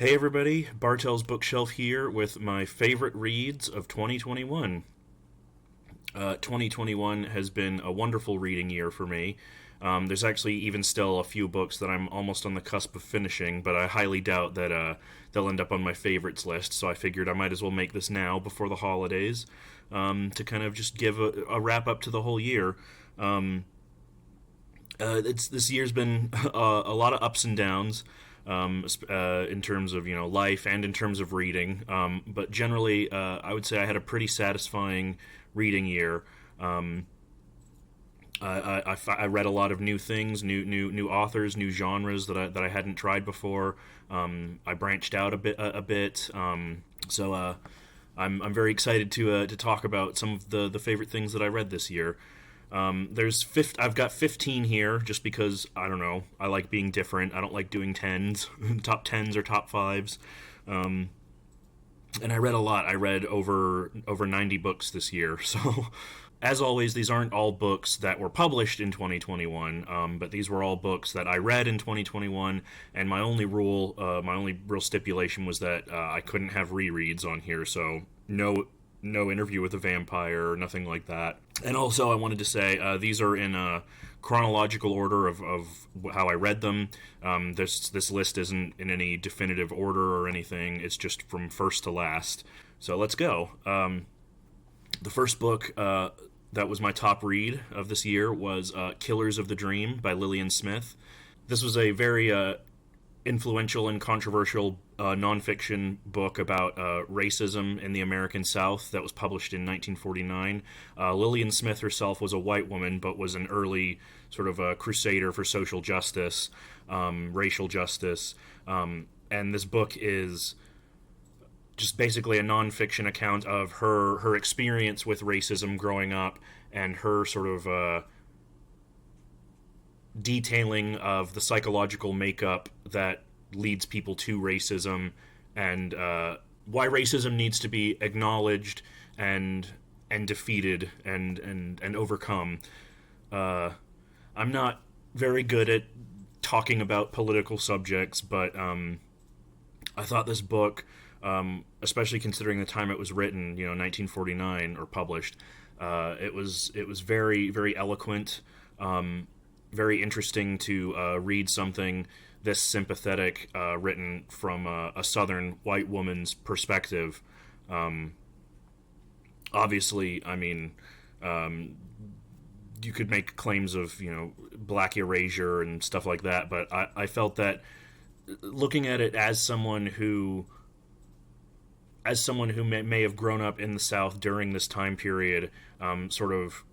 Hey everybody, Bartel's Bookshelf here with my favorite reads of 2021. 2021 has been a wonderful reading year for me. There's actually even still a few books that I'm almost on the cusp of finishing, but I highly doubt that they'll end up on my favorites list, so I figured I might as well make this now before the holidays to kind of just give a wrap up to the whole year. This year's been a lot of ups and downs in terms of life and in terms of reading. But generally, I would say I had a pretty satisfying reading year. I read a lot of new things, new authors, new genres that I hadn't tried before. I branched out a bit. So I'm very excited to talk about some of the favorite things that I read this year. I've got 15 here just because, I don't know, I like being different. I don't like doing tens, top tens or top fives. And I read a lot. I read over 90 books this year. So, as always, these aren't all books that were published in 2021, but these were all books that I read in 2021. And my only real stipulation was that I couldn't have rereads on here. So, no Interview with a Vampire, nothing like that. And also, I wanted to say these are in a chronological order of how I read them. This list isn't in any definitive order or anything. It's just from first to last. So let's go. The first book that was my top read of this year was Killers of the Dream by Lillian Smith. This was a very influential and controversial nonfiction book about racism in the American South that was published in 1949. Lillian Smith herself was a white woman, but was an early sort of a crusader for social justice, racial justice, and this book is just basically a nonfiction account of her experience with racism growing up and her sort of detailing of the psychological makeup that leads people to racism and why racism needs to be acknowledged and defeated and overcome. I'm not very good at talking about political subjects, but I thought this book, especially considering the time it was written, 1949 or published, it was very, very eloquent. Very interesting to read something this sympathetic written from a Southern white woman's perspective. Obviously, I mean, you could make claims of black erasure and stuff like that, but I felt that looking at it as someone who may have grown up in the South during this time period, sort of.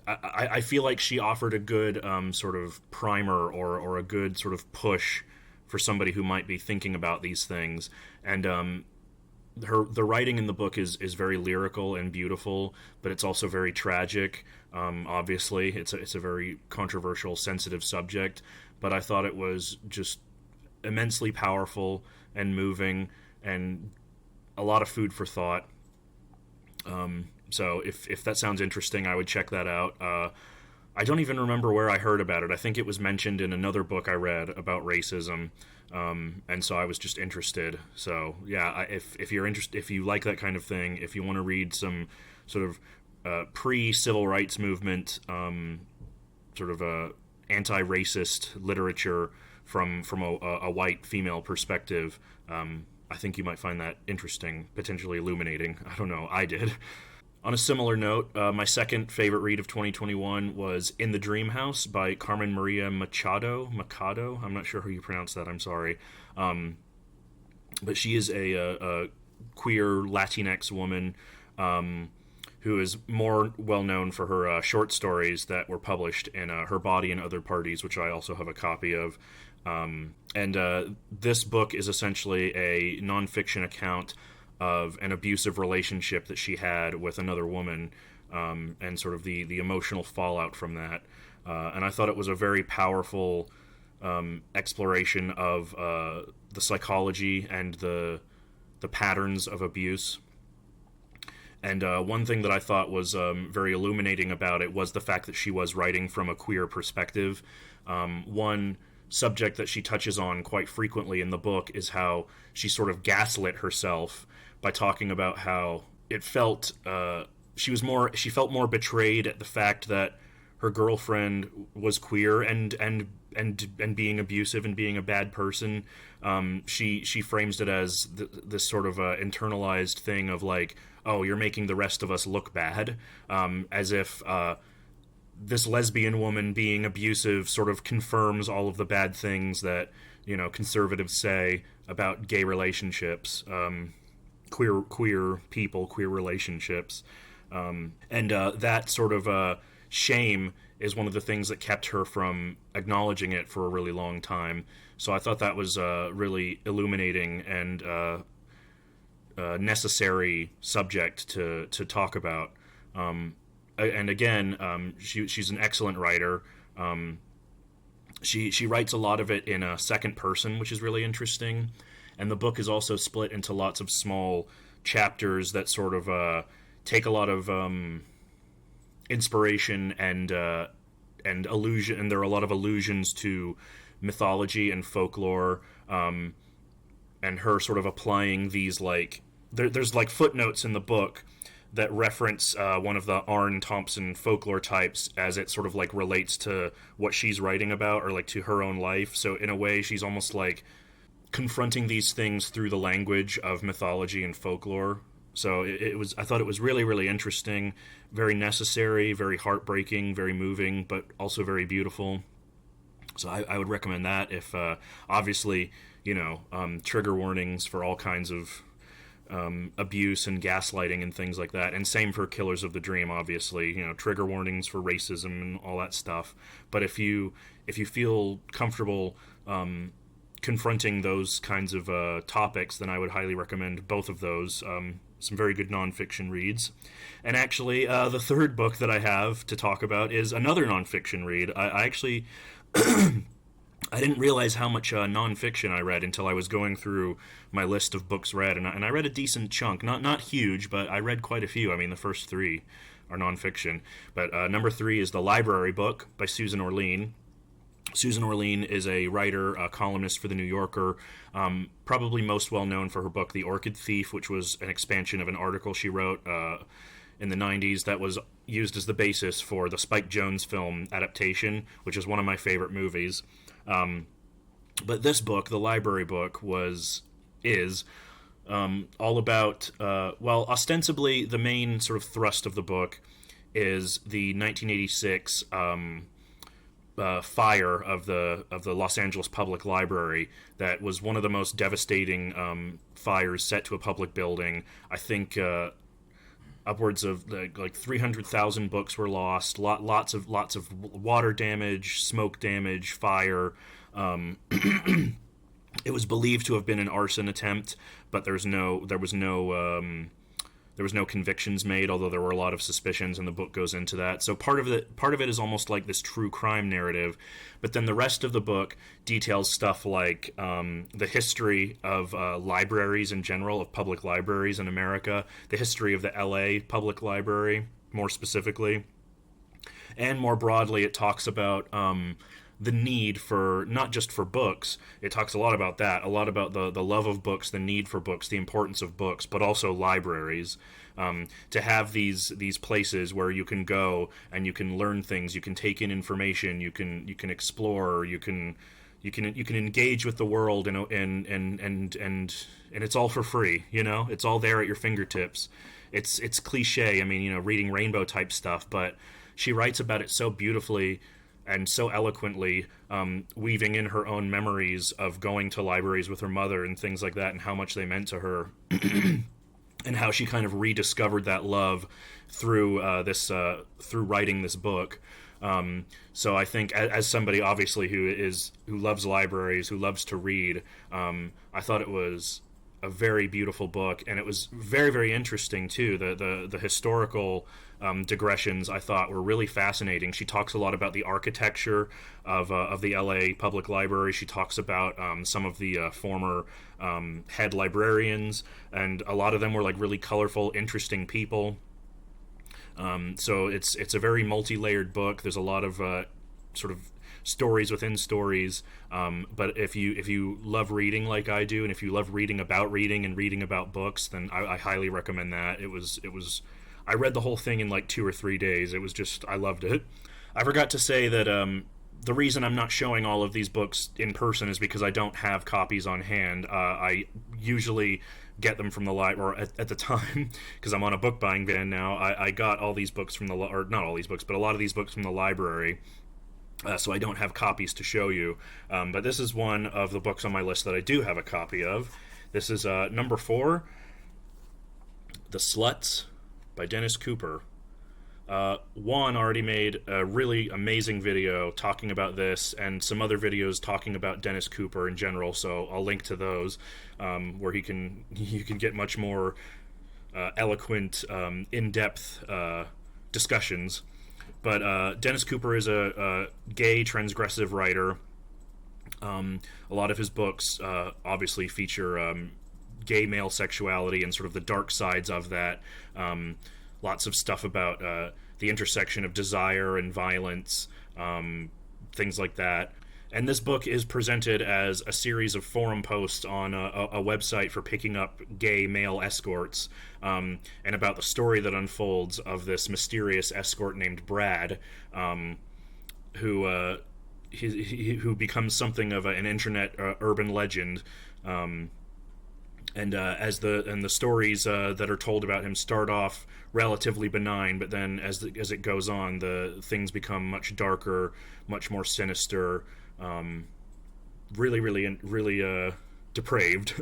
I feel like she offered a good sort of primer or a good sort of push for somebody who might be thinking about these things. And the writing in the book is very lyrical and beautiful, but it's also very tragic. Obviously, it's a very controversial, sensitive subject, but I thought it was just immensely powerful and moving and a lot of food for thought. So if that sounds interesting, I would check that out. I don't even remember where I heard about it. I think it was mentioned in another book I read about racism, and so I was just interested. So yeah, if you're interested, if you like that kind of thing, if you want to read some sort of pre-civil rights movement, sort of anti-racist literature from a white female perspective, I think you might find that interesting, potentially illuminating. I don't know, I did. On a similar note, my second favorite read of 2021 was In the Dream House by Carmen Maria Machado. I'm not sure how you pronounce that, I'm sorry. But she is a queer Latinx woman who is more well known for her short stories that were published in Her Body and Other Parties, which I also have a copy of. And this book is essentially a nonfiction account of an abusive relationship that she had with another woman, and sort of the emotional fallout from that. And I thought it was a very powerful exploration of the psychology and the patterns of abuse. And one thing that I thought was very illuminating about it was the fact that she was writing from a queer perspective. One subject that she touches on quite frequently in the book is how she sort of gaslit herself by talking about how it felt she felt more betrayed at the fact that her girlfriend was queer and being abusive and being a bad person. She frames it as this sort of internalized thing of like, oh, you're making the rest of us look bad, as if this lesbian woman being abusive sort of confirms all of the bad things that, you know, conservatives say about gay relationships, queer people, queer relationships, and that sort of shame is one of the things that kept her from acknowledging it for a really long time. So I thought that was a really illuminating and necessary subject to talk about. And again, she's an excellent writer. She writes a lot of it in a second person, which is really interesting. And the book is also split into lots of small chapters that sort of take a lot of inspiration and allusion, and there are a lot of allusions to mythology and folklore, and her sort of applying these like there's like footnotes in the book that reference one of the Arne Thompson folklore types as it sort of like relates to what she's writing about or like to her own life. So in a way, she's almost like confronting these things through the language of mythology and folklore. So I thought it was really, really interesting, very necessary, very heartbreaking, very moving, but also very beautiful. So I would recommend that. If obviously, you know, trigger warnings for all kinds of abuse and gaslighting and things like that, and same for Killers of the Dream, obviously, you know, trigger warnings for racism and all that stuff. But if you feel comfortable confronting those kinds of topics, then I would highly recommend both of those. Some very good nonfiction reads. And actually, the third book that I have to talk about is another nonfiction read. I actually I didn't realize how much nonfiction I read until I was going through my list of books read, and I read a decent chunk. Not huge, but I read quite a few. I mean, the first three are nonfiction. But number 3 is The Library Book by Susan Orlean. Susan Orlean is a writer, a columnist for The New Yorker, probably most well known for her book The Orchid Thief, which was an expansion of an article she wrote in the 90s that was used as the basis for the Spike Jonze film adaptation, which is one of my favorite movies. But this book, The Library Book, is all about, well, ostensibly the main sort of thrust of the book is the 1986 fire of the Los Angeles Public Library that was one of the most devastating fires set to a public building. I think upwards of like 300,000 books were lost. Lots of water damage, smoke damage, fire. It was believed to have been an arson attempt, but there was no convictions made, although there were a lot of suspicions, and the book goes into that. So part of it is almost like this true crime narrative, but then the rest of the book details stuff like the history of libraries in general, of public libraries in America, the history of the LA Public Library, more specifically, and more broadly, it talks about the need for, not just for books, it talks a lot about that, a lot about the love of books, the need for books, the importance of books, but also libraries. To have these places where you can go and you can learn things, you can take in information, you can explore, you can engage with the world, and it's all for free, you know? It's all there at your fingertips. It's cliche, I mean, you know, reading Rainbow type stuff, but she writes about it so beautifully and so eloquently, weaving in her own memories of going to libraries with her mother and things like that, and how much they meant to her, and how she kind of rediscovered that love through through writing this book. So I think, as somebody obviously who loves libraries, who loves to read, I thought it was a very beautiful book, and it was very, very interesting too. The historical digressions I thought were really fascinating. She talks a lot about the architecture of the LA Public Library. She talks about some of the former head librarians, and a lot of them were like really colorful, interesting people. So it's a very multi-layered book. There's a lot of sort of stories within stories. But if you love reading like I do, and if you love reading and reading about books, then I highly recommend that. It was I read the whole thing in like 2 or 3 days. It was just, I loved it. I forgot to say that the reason I'm not showing all of these books in person is because I don't have copies on hand. I usually get them from the library, or at the time, because I'm on a book buying ban now, I got all these books from or not all these books, but a lot of these books from the library. So I don't have copies to show you. But this is one of the books on my list that I do have a copy of. This is number 4, The Sluts by Dennis Cooper. Juan already made a really amazing video talking about this, and some other videos talking about Dennis Cooper in general, so I'll link to those, where you can get much more eloquent, in-depth discussions. But Dennis Cooper is a gay, transgressive writer. A lot of his books obviously feature gay male sexuality and sort of the dark sides of that. Lots of stuff about the intersection of desire and violence, things like that. And this book is presented as a series of forum posts on a website for picking up gay male escorts, and about the story that unfolds of this mysterious escort named Brad, who becomes something of an internet urban legend. And the stories that are told about him start off relatively benign, but then as it goes on, the things become much darker, much more sinister, really depraved.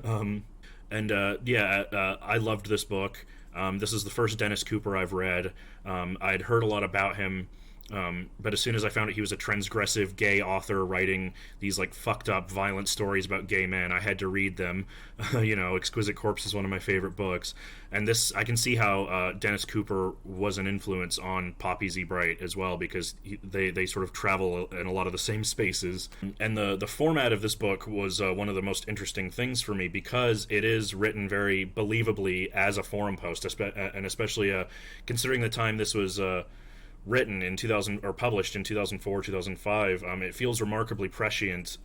I loved this book. This is the first Dennis Cooper I've read. I'd heard a lot about him. But as soon as I found out he was a transgressive gay author writing these like fucked up violent stories about gay men, I had to read them. Exquisite Corpse is one of my favorite books, and this, I can see how Dennis Cooper was an influence on Poppy Z. Bright as well, because they sort of travel in a lot of the same spaces. And the format of this book was one of the most interesting things for me, because it is written very believably as a forum post, and especially considering the time this was written in 2000 or published in 2004, 2005. It feels remarkably prescient,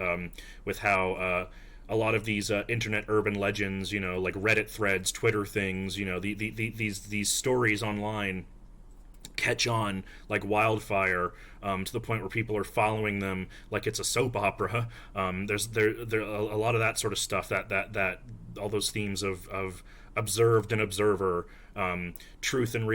with how a lot of these internet urban legends, like Reddit threads, Twitter things, these stories online catch on like wildfire, to the point where people are following them like it's a soap opera. There's a lot of that sort of stuff, that all those themes of observed and observer, truth and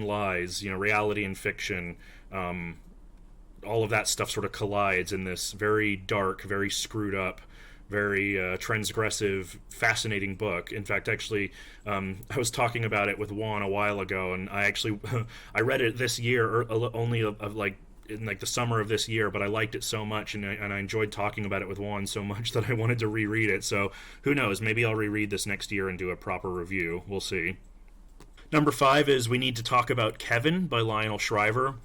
lies, reality and fiction, all of that stuff sort of collides in this very dark, very screwed up, very transgressive, fascinating book. In fact, actually, I was talking about it with Juan a while ago, and I actually I read it this year, or only in like the summer of this year, but I liked it so much, and I enjoyed talking about it with Juan so much that I wanted to reread it. So who knows, maybe I'll reread this next year and do a proper review. We'll see. Number 5 is We Need to Talk About Kevin by Lionel Shriver.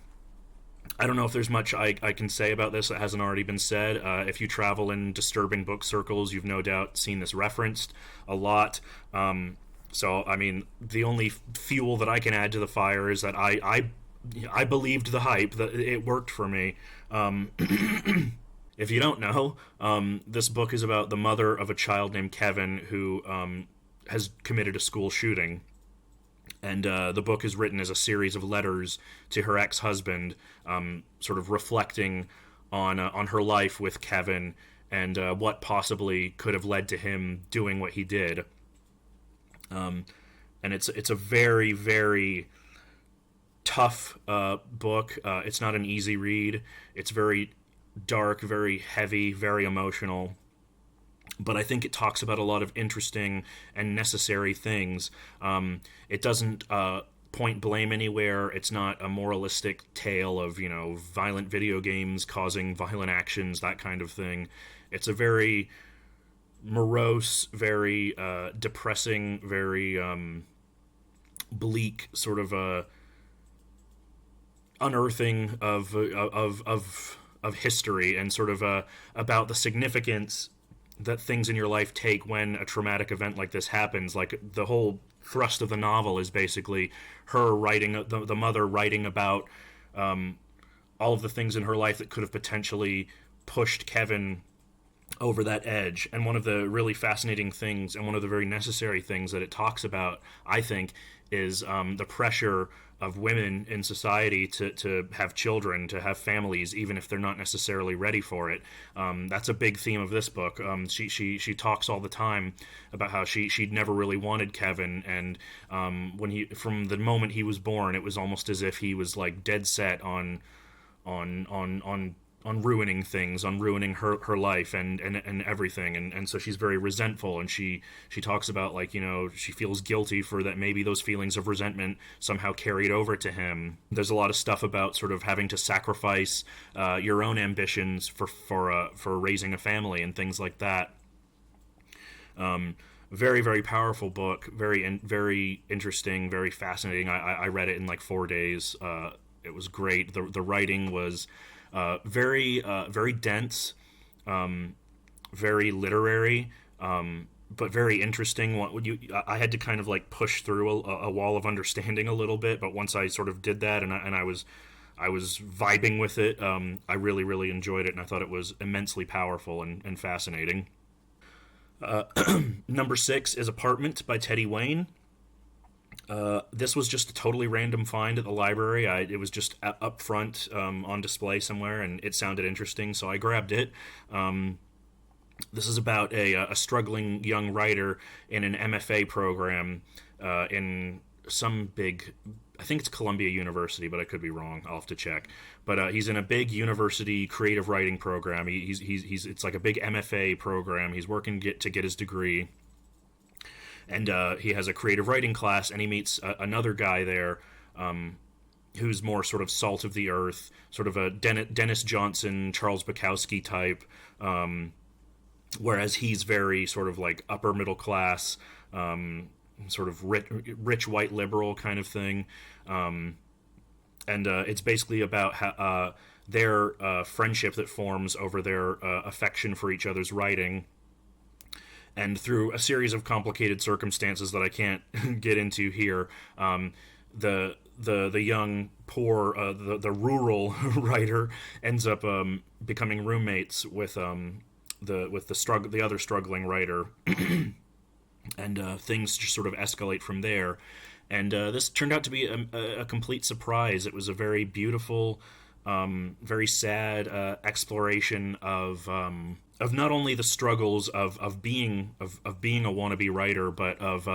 I don't know if there's much I can say about this that hasn't already been said. If you travel in disturbing book circles, you've no doubt seen this referenced a lot. So, I mean, the only fuel that I can add to the fire is that I believed the hype, that it worked for me. If you don't know, this book is about the mother of a child named Kevin who has committed a school shooting. And the book is written as a series of letters to her ex-husband, sort of reflecting on her life with Kevin and what possibly could have led to him doing what he did. And it's a very, very tough book. It's not an easy read. It's very dark, very heavy, very emotional. But I think it talks about a lot of interesting and necessary things. It doesn't point blame anywhere. It's not a moralistic tale of, violent video games causing violent actions, that kind of thing. It's a very morose, very depressing, very bleak sort of unearthing of history, and sort of about the significance that things in your life take when a traumatic event like this happens. Like, the whole thrust of the novel is basically her writing, the mother writing about all of the things in her life that could have potentially pushed Kevin over that edge. And one of the really fascinating things, and one of the very necessary things that it talks about, I think, is the pressure of women in society to have children, to have families, even if they're not necessarily ready for it. That's a big theme of this book. She talks all the time about how she'd never really wanted Kevin, and from the moment he was born, it was almost as if he was like dead set on ruining things, on ruining her life and everything, and so she's very resentful, and she talks about, like, you know, she feels guilty for that, maybe those feelings of resentment somehow carried over to him. There's a lot of stuff about sort of having to sacrifice your own ambitions for raising a family and things like that. Very, very powerful book, very interesting, very fascinating. I read it in like 4 days. It was great. The writing was very dense, very literary, but very interesting. I had to kind of like push through a wall of understanding a little bit, but once I sort of did that, and I was vibing with it, I really, really enjoyed it, and I thought it was immensely powerful and fascinating. Number 6 is Apartment by Teddy Wayne. This was just a totally random find at the library. It was just up front on display somewhere, and it sounded interesting, so I grabbed it. This is about a struggling young writer in an MFA program in some big, I think it's Columbia University, but I could be wrong. I'll have to check. But he's in a big university creative writing program. It's like a big MFA program. He's working to get his degree. And he has a creative writing class, and he meets another guy there who's more sort of salt of the earth, sort of a Dennis Johnson, Charles Bukowski type, whereas he's very sort of like upper middle class, sort of rich white liberal kind of thing. And it's basically about their friendship that forms over their affection for each other's writing. And through a series of complicated circumstances that I can't get into here, the young poor the rural writer ends up becoming roommates with the other struggling writer, and things just sort of escalate from there. And this turned out to be a complete surprise. It was a very beautiful, very sad exploration of not only the struggles of being a wannabe writer, but of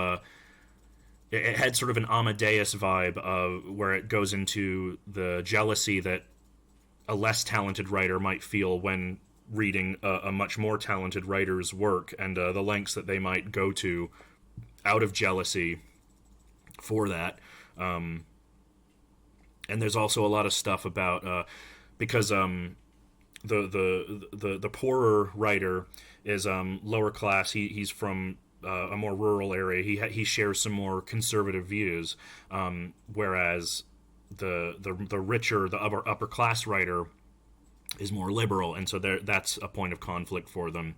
it had sort of an Amadeus vibe where it goes into the jealousy that a less talented writer might feel when reading a much more talented writer's work, and the lengths that they might go to out of jealousy for that. And there's also a lot of stuff about because the poorer writer is lower class. He's from a more rural area. He shares some more conservative views, whereas the richer, the upper class writer is more liberal, and so that's a point of conflict for them.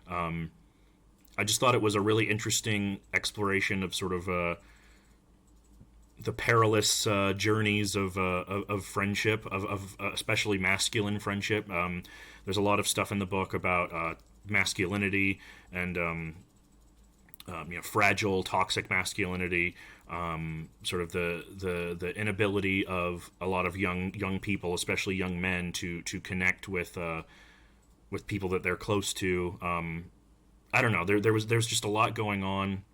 I just thought it was a really interesting exploration of sort of the perilous journeys of friendship, of especially masculine friendship. There's a lot of stuff in the book about masculinity and fragile, toxic masculinity. Sort of the inability of a lot of young people, especially young men, to connect with people that they're close to. I don't know. There's just a lot going on.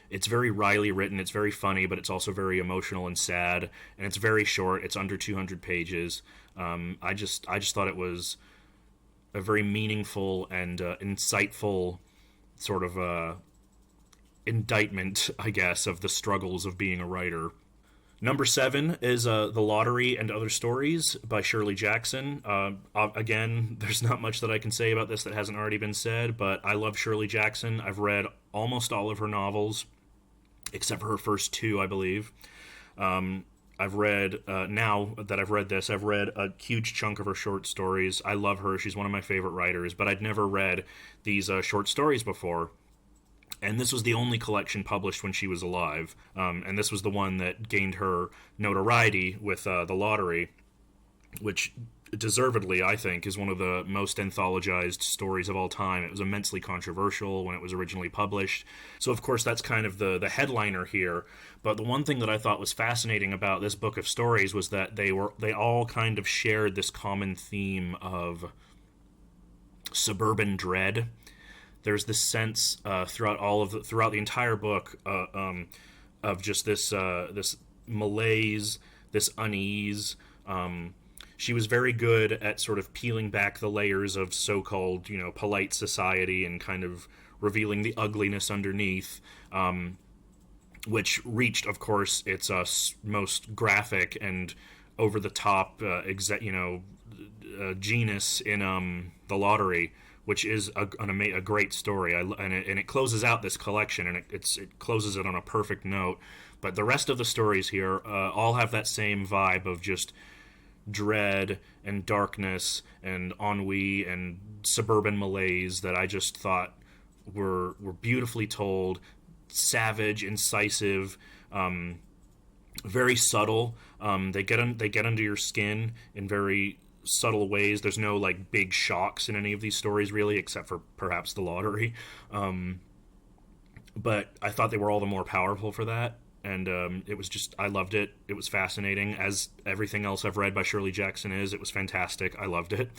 It's very wryly written. It's very funny, but it's also very emotional and sad. And it's very short. It's under 200 pages. I just thought it was a very meaningful and insightful sort of indictment, I guess, of the struggles of being a writer. Number 7 is The Lottery and Other Stories by Shirley Jackson. Again, there's not much that I can say about this that hasn't already been said, but I love Shirley Jackson. I've read almost all of her novels, except for her first 2, I believe. I've read, now that I've read this, I've read a huge chunk of her short stories. I love her. She's one of my favorite writers, but I'd never read these short stories before. And this was the only collection published when she was alive. And this was the one that gained her notoriety with The Lottery. which deservedly, I think, is one of the most anthologized stories of all time. It was immensely controversial when it was originally published. So, of course, that's kind of the headliner here. But the one thing that I thought was fascinating about this book of stories was that they all kind of shared this common theme of suburban dread. There's this sense throughout the entire book of just this malaise, this unease. She was very good at sort of peeling back the layers of so-called, polite society and kind of revealing the ugliness underneath, which reached, of course, its most graphic and over-the-top, genus in The Lottery, which is a great story. And it closes out this collection, and it closes it on a perfect note. But the rest of the stories here all have that same vibe of just dread and darkness and ennui and suburban malaise that I just thought were beautifully told, savage, incisive, very subtle. They get under your skin in very subtle ways. There's no like big shocks in any of these stories really, except for perhaps The Lottery. But I thought they were all the more powerful for that. And it was just, I loved it. It was fascinating, as everything else I've read by Shirley Jackson is. It was fantastic. I loved it.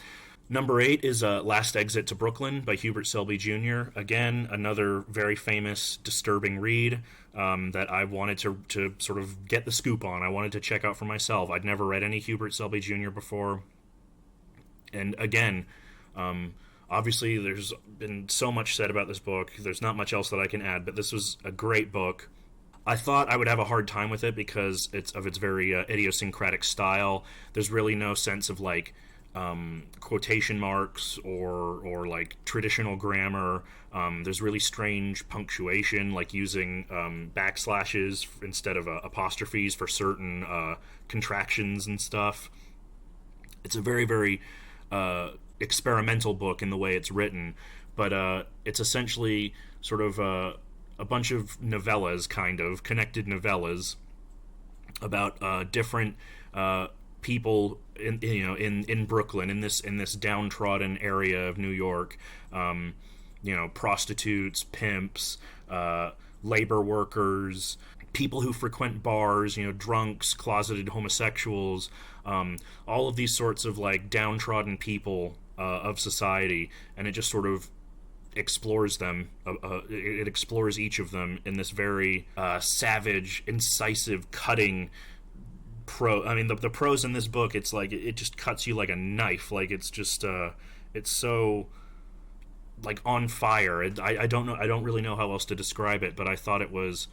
Number 8 is Last Exit to Brooklyn by Hubert Selby Jr. Again, another very famous, disturbing read that I wanted to sort of get the scoop on. I wanted to check out for myself. I'd never read any Hubert Selby Jr. before. And again, obviously there's been so much said about this book. There's not much else that I can add, but this was a great book. I thought I would have a hard time with it because its very idiosyncratic style. There's really no sense of like quotation marks or like traditional grammar. There's really strange punctuation, like using backslashes instead of apostrophes for certain contractions and stuff. It's a very, very experimental book in the way it's written, but it's essentially sort of a bunch of novellas, kind of connected novellas about different people in Brooklyn, in this downtrodden area of New York. Prostitutes, pimps, labor workers, people who frequent bars, drunks, closeted homosexuals, all of these sorts of like downtrodden people of society, and it just sort of explores them. It explores each of them in this very savage, incisive, cutting prose. I mean, the prose in this book, it's like it just cuts you like a knife. Like it's just it's so like on fire. I don't know. I don't really know how else to describe it, but I thought it was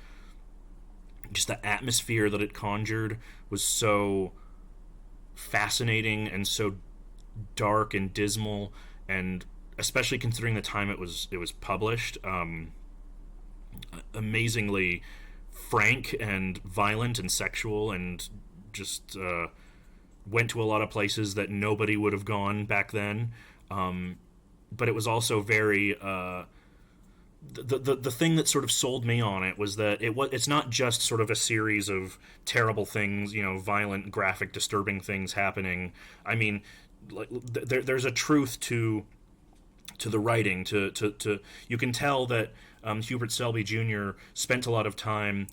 just the atmosphere that it conjured was so fascinating and so dark and dismal, and especially considering the time it was published, amazingly frank and violent and sexual, and just went to a lot of places that nobody would have gone back then. But it was also very the thing that sort of sold me on it was that it's not just sort of a series of terrible things, violent, graphic, disturbing things happening. I mean, like there's a truth to the writing. To you can tell that Hubert Selby Jr. spent a lot of time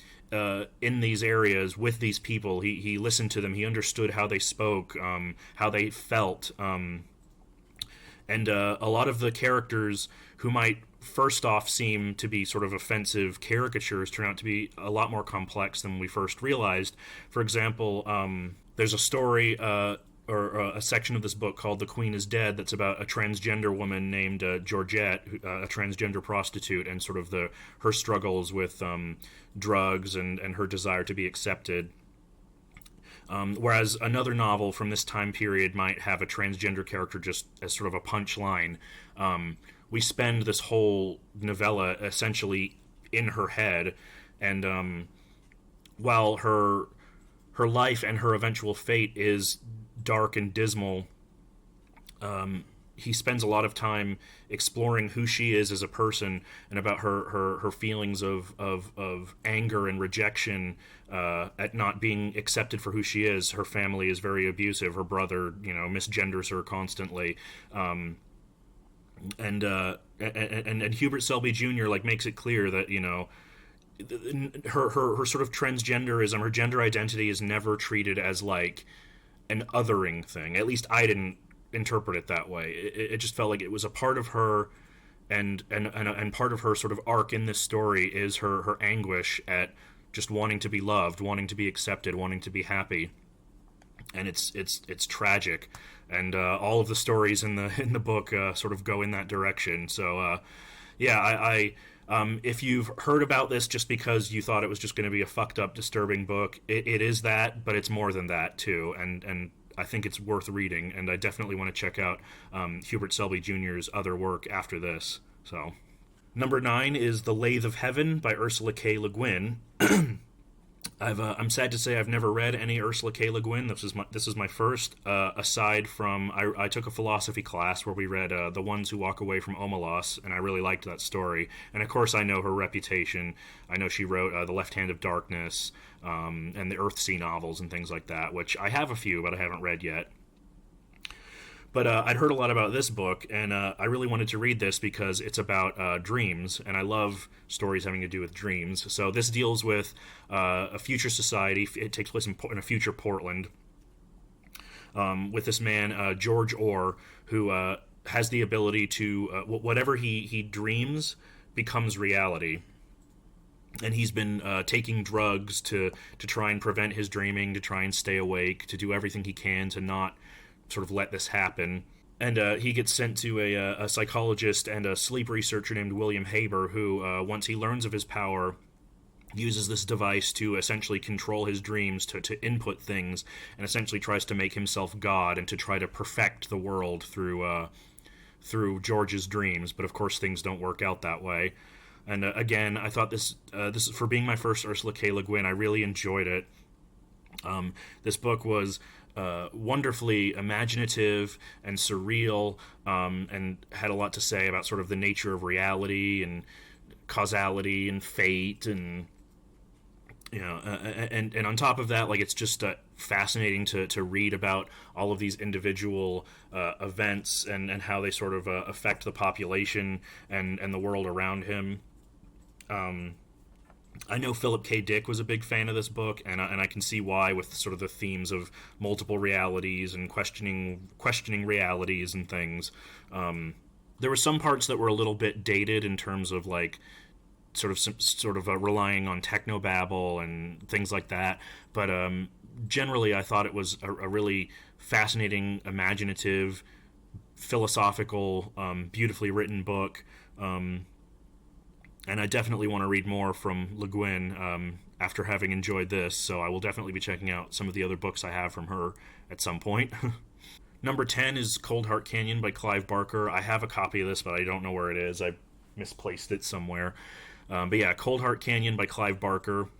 in these areas with these people. He listened to them. He understood how they spoke, how they felt, and a lot of the characters who might first off seem to be sort of offensive caricatures turn out to be a lot more complex than we first realized. For example, there's a story or a section of this book called "The Queen is Dead" that's about a transgender woman named Georgette, a transgender prostitute, and sort of her struggles with drugs and her desire to be accepted. Whereas another novel from this time period might have a transgender character just as sort of a punchline. We spend this whole novella essentially in her head, and while her life and her eventual fate is dark and dismal, he spends a lot of time exploring who she is as a person and about her feelings of anger and rejection at not being accepted for who she is. Her family is very abusive. Her brother, misgenders her constantly. And Hubert Selby Jr. makes it clear that her sort of transgenderism, her gender identity is never treated as like an othering thing. At least I didn't interpret it that way. It just felt like it was a part of her, and part of her sort of arc in this story is her anguish at just wanting to be loved, wanting to be accepted, wanting to be happy, and it's tragic. And all of the stories in the book sort of go in that direction. So if you've heard about this just because you thought it was just going to be a fucked up, disturbing book, it is that, but it's more than that too. And I think it's worth reading, and I definitely want to check out Hubert Selby Jr.'s other work after this. So, number 9 is The Lathe of Heaven by Ursula K. Le Guin. I'm sad to say I've never read any Ursula K. Le Guin. This is my first. Aside from I took a philosophy class where we read The Ones Who Walk Away from Omelas, and I really liked that story. And of course I know her reputation. I know she wrote The Left Hand of Darkness and the Earthsea novels and things like that, which I have a few, but I haven't read yet. But I'd heard a lot about this book, and I really wanted to read this because it's about dreams, and I love stories having to do with dreams. So this deals with a future society. It takes place in a future Portland, with this man, George Orr, who has the ability to, whatever he dreams becomes reality. And he's been taking drugs to try and prevent his dreaming, to try and stay awake, to do everything he can to not sort of let this happen. And he gets sent to a psychologist and a sleep researcher named William Haber, who, once he learns of his power, uses this device to essentially control his dreams, to input things, and essentially tries to make himself God and to try to perfect the world through George's dreams. But of course things don't work out that way. And again, I thought this for being my first Ursula K. Le Guin, I really enjoyed it. This book was wonderfully imaginative and surreal, and had a lot to say about sort of the nature of reality and causality and fate, and and on top of that, it's just fascinating to read about all of these individual events and how they sort of affect the population and the world around him. I know Philip K. Dick was a big fan of this book, and I can see why, with sort of the themes of multiple realities and questioning realities and things. There were some parts that were a little bit dated in terms of sort of relying on technobabble and things like that, but generally I thought it was a really fascinating, imaginative, philosophical, beautifully written book. And I definitely want to read more from Le Guin after having enjoyed this, so I will definitely be checking out some of the other books I have from her at some point. Number 10 is Coldheart Canyon by Clive Barker. I have a copy of this, but I don't know where it is. I misplaced it somewhere. But yeah, Coldheart Canyon by Clive Barker.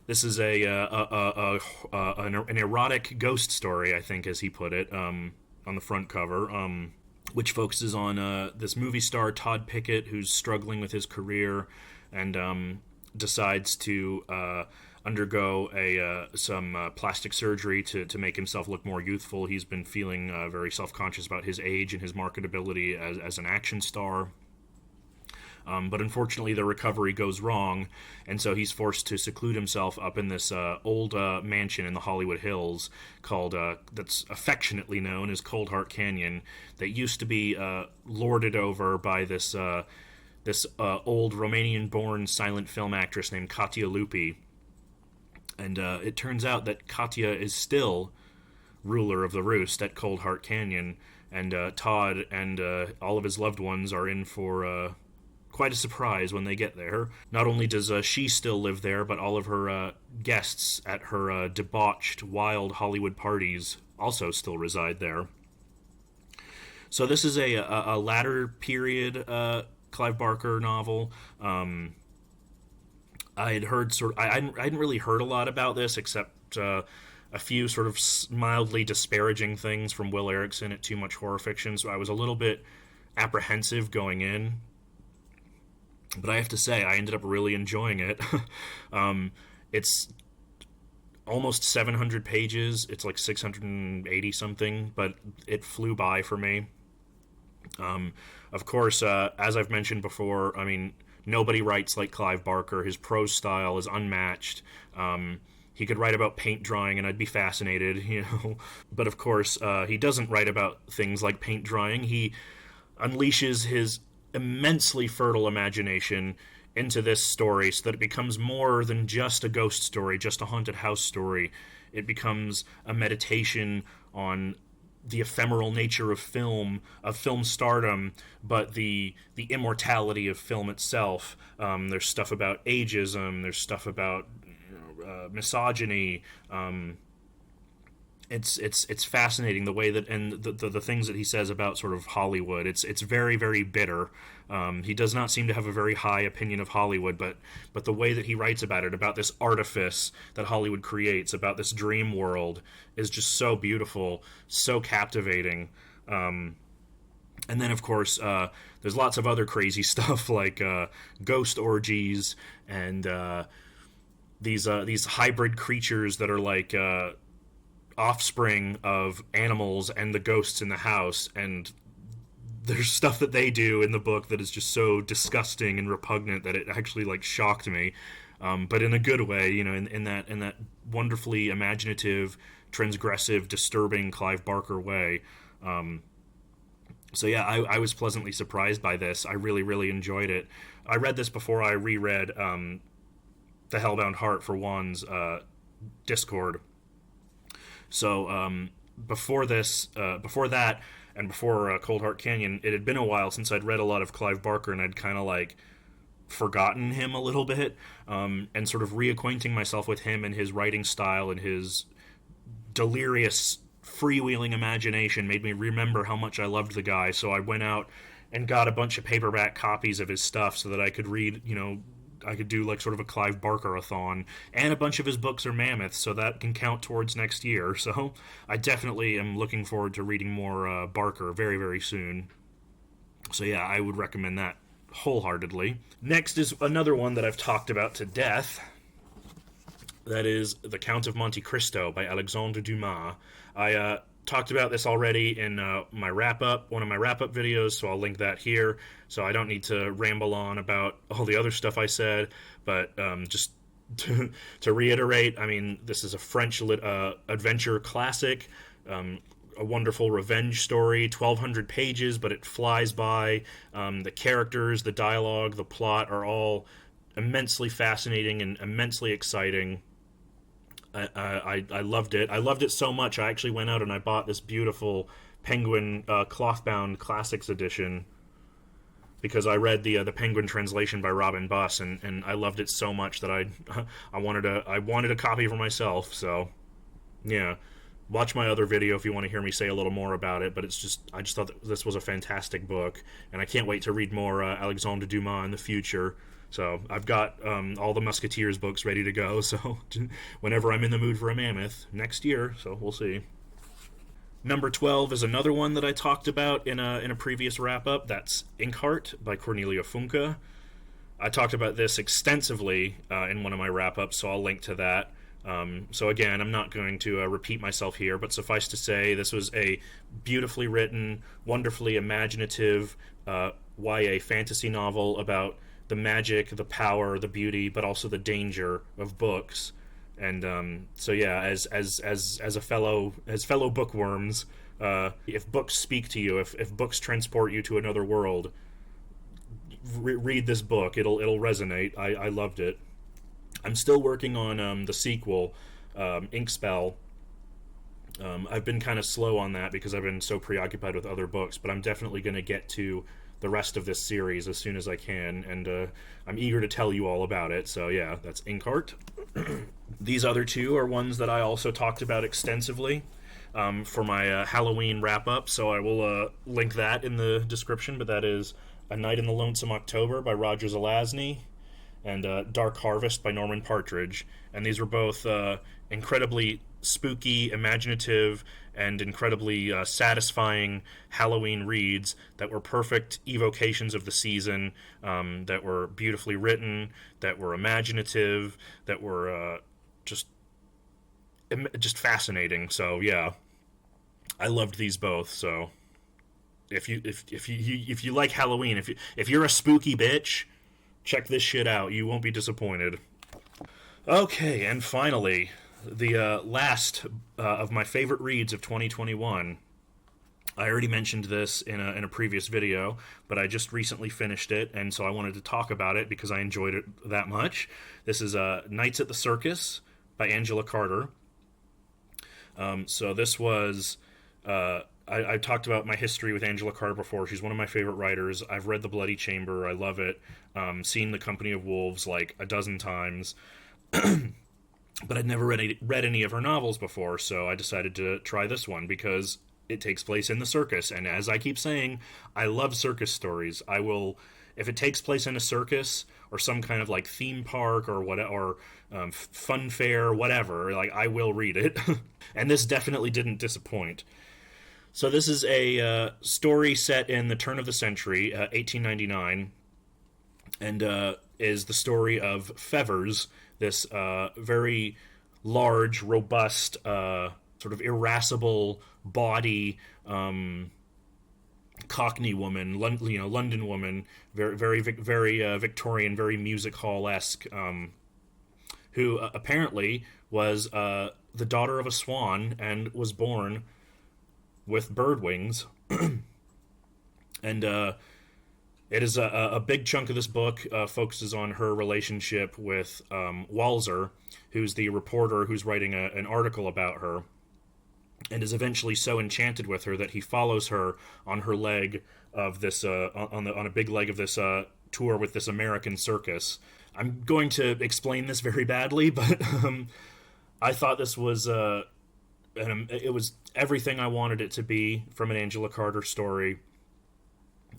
This is an erotic ghost story, I think, as he put it, on the front cover. Which focuses on this movie star Todd Pickett, who's struggling with his career and decides to undergo some plastic surgery to make himself look more youthful. He's been feeling very self-conscious about his age and his marketability as an action star. But unfortunately, the recovery goes wrong, and so he's forced to seclude himself up in this old mansion in the Hollywood Hills called that's affectionately known as Coldheart Canyon. That used to be lorded over by this old Romanian-born silent film actress named Katia Lupi. And it turns out that Katia is still ruler of the roost at Coldheart Canyon, and Todd and all of his loved ones are in for quite a surprise when they get there. Not only does she still live there, but all of her guests at her debauched, wild Hollywood parties also still reside there. So this is a latter period Clive Barker novel. I had heard I hadn't really heard a lot about this, except a few sort of mildly disparaging things from Will Erickson at Too Much Horror Fiction, so I was a little bit apprehensive going in. But I have to say, I ended up really enjoying it. It's almost 700 pages. It's like 680 something, but it flew by for me. Of course, as I've mentioned before, I mean, nobody writes like Clive Barker. His prose style is unmatched. He could write about paint drying, and I'd be fascinated, you know. But of course, he doesn't write about things like paint drying. He unleashes his immensely fertile imagination into this story so that it becomes more than just a ghost story, just a haunted house story. It becomes a meditation on the ephemeral nature of film stardom, but the immortality of film itself. There's stuff about ageism, there's stuff about misogyny. It's fascinating the way that, and the things that he says about sort of Hollywood. It's very, very bitter. He does not seem to have a very high opinion of Hollywood, but the way that he writes about it, about this artifice that Hollywood creates, about this dream world, is just so beautiful, so captivating. And then, of course, there's lots of other crazy stuff like ghost orgies and these hybrid creatures that are like offspring of animals and the ghosts in the house, and there's stuff that they do in the book that is just so disgusting and repugnant that it actually like shocked me, but in a good way, you know, in that wonderfully imaginative, transgressive, disturbing Clive Barker way. So yeah, I was pleasantly surprised by this. I really, really enjoyed it. I read this before I reread The Hellbound Heart for Juan's Discord. So before that, and before Coldheart Canyon, it had been a while since I'd read a lot of Clive Barker, and I'd kind of like forgotten him a little bit, and sort of reacquainting myself with him and his writing style and his delirious, freewheeling imagination made me remember how much I loved the guy. So I went out and got a bunch of paperback copies of his stuff so that I could read, you know, I could do like sort of a Clive Barker-a-thon, and a bunch of his books are mammoths, so that can count towards next year. So I definitely am looking forward to reading more Barker very, very soon. So yeah, I would recommend that wholeheartedly. Next is another one that I've talked about to death. That is The Count of Monte Cristo by Alexandre Dumas. I talked about this already in my wrap-up, one of my wrap-up videos, so I'll link that here, so I don't need to ramble on about all the other stuff I said, but just to reiterate, I mean, this is a French adventure classic, a wonderful revenge story, 1,200 pages, but it flies by. The characters, the dialogue, the plot are all immensely fascinating and immensely exciting. I loved it. I loved it so much, I actually went out and I bought this beautiful Penguin cloth-bound Classics edition because I read the Penguin translation by Robin Buss, and I loved it so much that I wanted a copy for myself. So, yeah. Watch my other video if you want to hear me say a little more about it, but I just thought that this was a fantastic book, and I can't wait to read more Alexandre Dumas in the future. So I've got all the Musketeers books ready to go, so whenever I'm in the mood for a mammoth, next year, so we'll see. Number 12 is another one that I talked about in a previous wrap-up. That's Inkheart by Cornelia Funke. I talked about this extensively in one of my wrap-ups, so I'll link to that. So again, I'm not going to repeat myself here, but suffice to say, this was a beautifully written, wonderfully imaginative YA fantasy novel about the magic, the power, the beauty, but also the danger of books. And so yeah, as fellow bookworms, if books speak to you, if books transport you to another world, read this book. It'll resonate. I loved it. I'm still working on the sequel, Inkspell. I've been kind of slow on that because I've been so preoccupied with other books, but I'm definitely going to get to the rest of this series as soon as I can, and I'm eager to tell you all about it. So yeah, that's Inkheart. These other two are ones that I also talked about extensively for my Halloween wrap-up, so I will link that in the description, but that is A Night in the Lonesome October by Roger Zelazny and Dark Harvest by Norman Partridge, and these were both incredibly spooky, imaginative, and incredibly satisfying Halloween reads that were perfect evocations of the season, that were beautifully written, that were imaginative, that were just fascinating. So yeah, I loved these both. So if you like Halloween, if you're a spooky bitch, check this shit out. You won't be disappointed. Okay, and finally, the last of my favorite reads of 2021. I already mentioned this in a previous video, but I just recently finished it, and so I wanted to talk about it because I enjoyed it that much. This is Nights at the Circus by Angela Carter. So this was... I talked about my history with Angela Carter before. She's one of my favorite writers. I've read The Bloody Chamber. I love it. Seen The Company of Wolves like a dozen times. But I'd never read any of her novels before, so I decided to try this one because it takes place in the circus. And as I keep saying, I love circus stories. I will, if it takes place in a circus or some kind of like theme park or fun fair, whatever, like I will read it. And this definitely didn't disappoint. So this is a story set in the turn of the century, 1899, and is the story of Fevers, this very large, robust, sort of irascible body, Cockney woman, London woman, very Victorian, very music hall-esque, who apparently was the daughter of a swan and was born with bird wings. And it is a big chunk of this book focuses on her relationship with Walzer, who's the reporter who's writing an article about her, and is eventually so enchanted with her that he follows her on her leg of this on a big leg of this tour with this American circus. I'm going to explain this very badly, but I thought this was it was everything I wanted it to be from an Angela Carter story.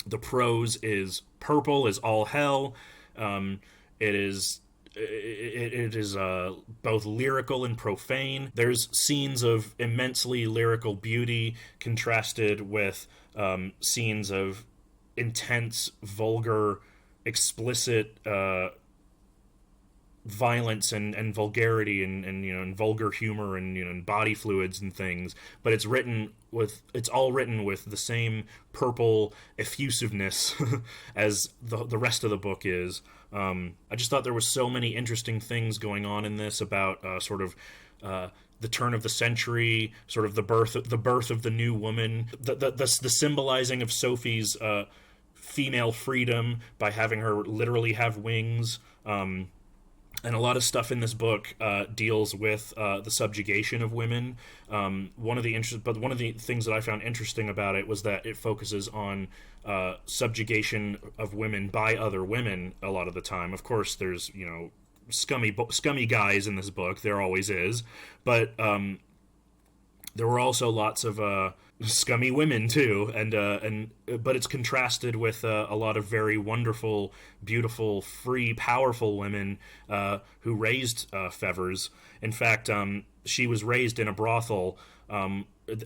The prose is purple as all hell. It is both lyrical and profane. There's scenes of immensely lyrical beauty contrasted with scenes of intense, vulgar, explicit violence and vulgarity and vulgar humor and body fluids and things. But it's all written with the same purple effusiveness as the rest of the book is. I just thought there was so many interesting things going on in this about the turn of the century, sort of the birth of the new woman, the symbolizing of Sophie's female freedom by having her literally have wings. And a lot of stuff in this book deals with the subjugation of women. One of the things that I found interesting about it was that it focuses on subjugation of women by other women a lot of the time. Of course, there's scummy guys in this book. There always is, but there were also lots of scummy women too, but it's contrasted with a lot of very wonderful, beautiful, free, powerful women who raised Fevers. In fact, she was raised in a brothel,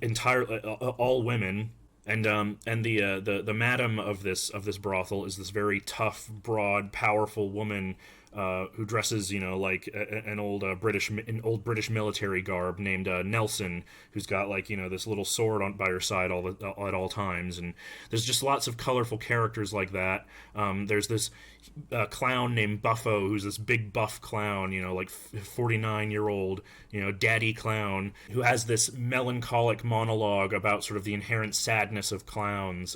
entirely all women. And the madam of this brothel is this very tough, broad, powerful woman who dresses, like an old British military garb named Nelson, who's got this little sword by her side at all times. And there's just lots of colorful characters like that. There's this clown named Buffo, who's this big buff clown, 49-year-old, daddy clown, who has this melancholic monologue about sort of the inherent sadness of clowns.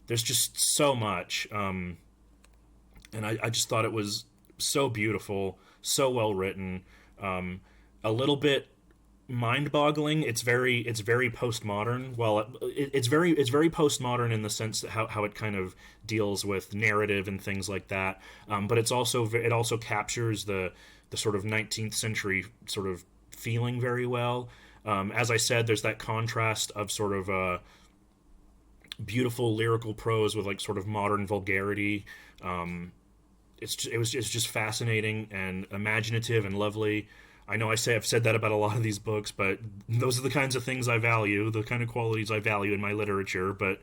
There's just so much. And I just thought it was so beautiful, so well written, a little bit mind-boggling. It's very postmodern. Well, it's very postmodern in the sense that how it kind of deals with narrative and things like that. But it also captures the sort of 19th century sort of feeling very well. As I said, there's that contrast of sort of beautiful lyrical prose with sort of modern vulgarity. It's just fascinating and imaginative and lovely. I know I've said that about a lot of these books, but those are the kinds of things I value, the kind of qualities I value in my literature. But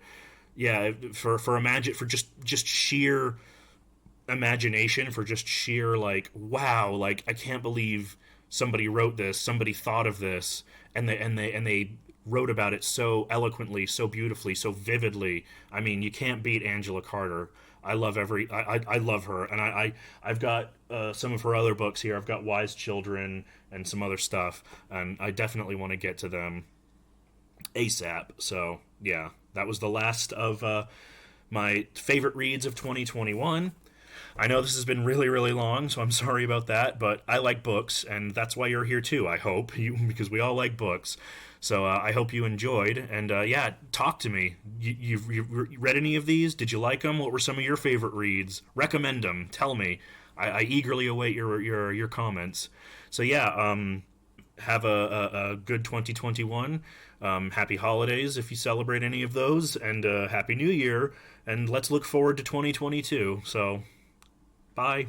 yeah, for just sheer imagination, for just sheer like wow, like I can't believe somebody wrote this, somebody thought of this, and they wrote about it so eloquently, so beautifully, so vividly. I mean, you can't beat Angela Carter. I love her, and I've got some of her other books here. I've got Wise Children and some other stuff, and I definitely want to get to them ASAP. So yeah, that was the last of my favorite reads of 2021. I know this has been really, really long, so I'm sorry about that, but I like books, and that's why you're here too, I hope, because we all like books. So I hope you enjoyed, and yeah, talk to me. You've read any of these? Did you like them? What were some of your favorite reads? Recommend them. Tell me. I eagerly await your comments. So yeah, have a good 2021. Happy holidays if you celebrate any of those, and Happy New Year, and let's look forward to 2022. So, bye.